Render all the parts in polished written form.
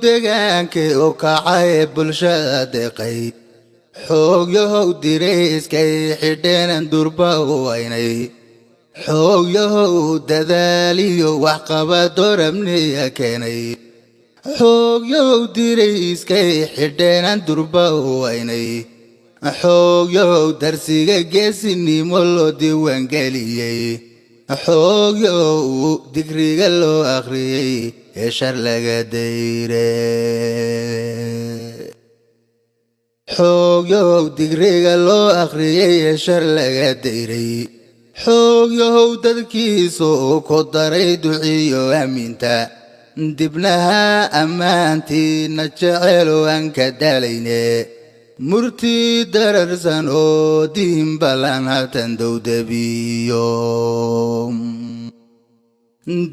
deegaanka oo kacay bulshada deeqay xoogyahow dirayskay xidheen durba waynay xoogyahow dadaaliyo wax qabad rabniya keenay xoogyahow dirayskay xidheen durba waynay xoogyahow darsiga geesinimo loo diiwaan geliyay xoogyahow digriga loo akhriyay ee shar laga dayray xoogyahow digriga loo akhriyay ee shar laga dayray xoogyahow dadkiisu ku daray duciyo aaminta dibnaha ammaantiina jecel aan ka dalayne murti dararsan oo diin balan hatan dowdabiyo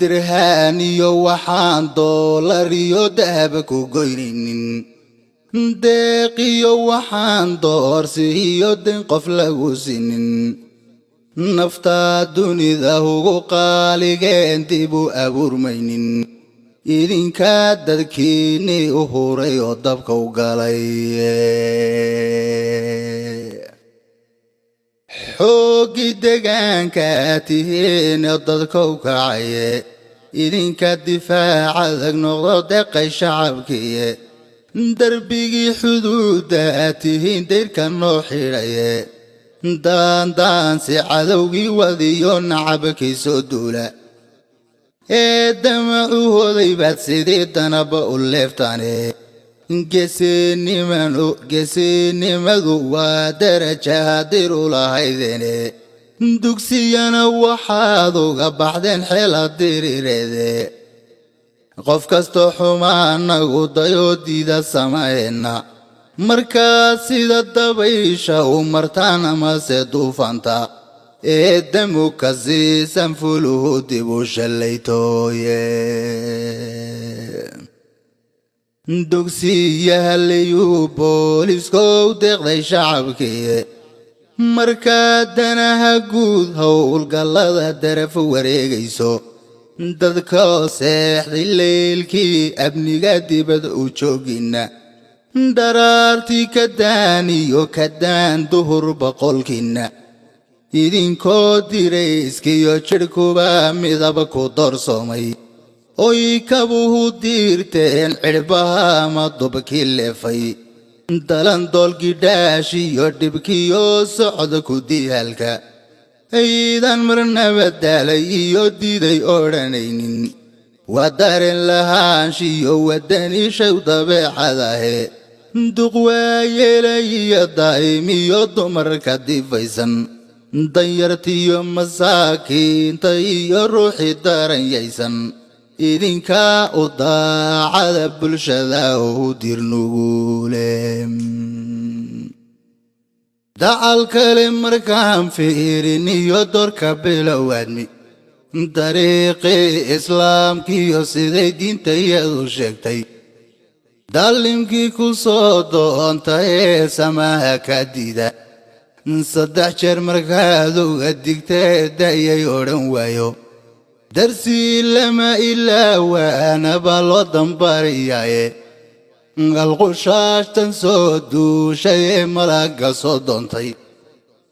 dirhaan iyo waxaan doolar iyo dahab ku goynaynin deeqiyo waxaan doorsi iyo den qof lagu sinin nafta dunida ugu qaaligeen dib u abuurmaynin idinka dadkiinni u huray oo dabka u galay xooggii deegaanka tihiin oo dadka u kacaye idinka difaac adag noqdo deeqay shacabkiye darbigii xuduudda tihiin dayrka noo xidhaye daandaansi cadowgii wadiyo nacabkii soo duula ee damacu hoday baad sidii danaba u leeftaane geesinimadu waa daraja hadir u lahaydeene dugsiyana waxaad uga baxdeen xeela diriireede qof kastoo xumaanagu dayoo diida samayna markaa sida dabaysha u martaan amase duufanta ee damu ka siisan fuluhu dib u shallaytooye dugsiyahalliyuu booliskow deeqday shacabkiye markaa danaha guud howlgallada daraf wareegayso dadkoo seexday leylkii amniga dibad u joogina daraartii ka daan iyo ka daan duhur boqolkiina idinkoo dirayskiyo jidhkuba midaba ku doorsoomay oy kabuhu diirteen cidhbaha ama dubkii leefay dalandoolgidhaash iyo dhibkiyo socda ku diyaalka aydan marnaba daalay iyo diiday odhanaynin waa dareen lahaanshiyo wadaniishaw dabeecadahe duq waayeelay iyo daa'imiyo dumarka difaysan danyartiyo masaakiinta iyo ruuxii daranyaysan idinkaa u daacada bulshada u dirnugule dacal kale markaan fiirin iyo doorka bilowaadmi dariiqii islaamkiiyo siday diinta iyadu sheegtay daalimkii ku soo doonta ee samaha ka diida saddex jeer markaad uga digtee da'yay odhan waayo darsii lama ilaawaanaba loo dambariyaaye alqushaashtan soo duushay ee malagga soo doontay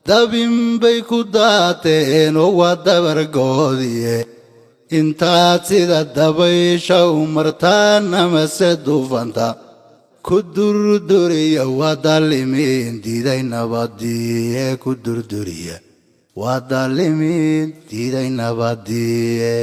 dabin bay ku daateen oo waa dabargoodiye intaad sida dabaysha u martaan amase duufanta ku durduriya waa daalimiin diiday nabadiye ku durduriya waa daalimiin diiday nabadiye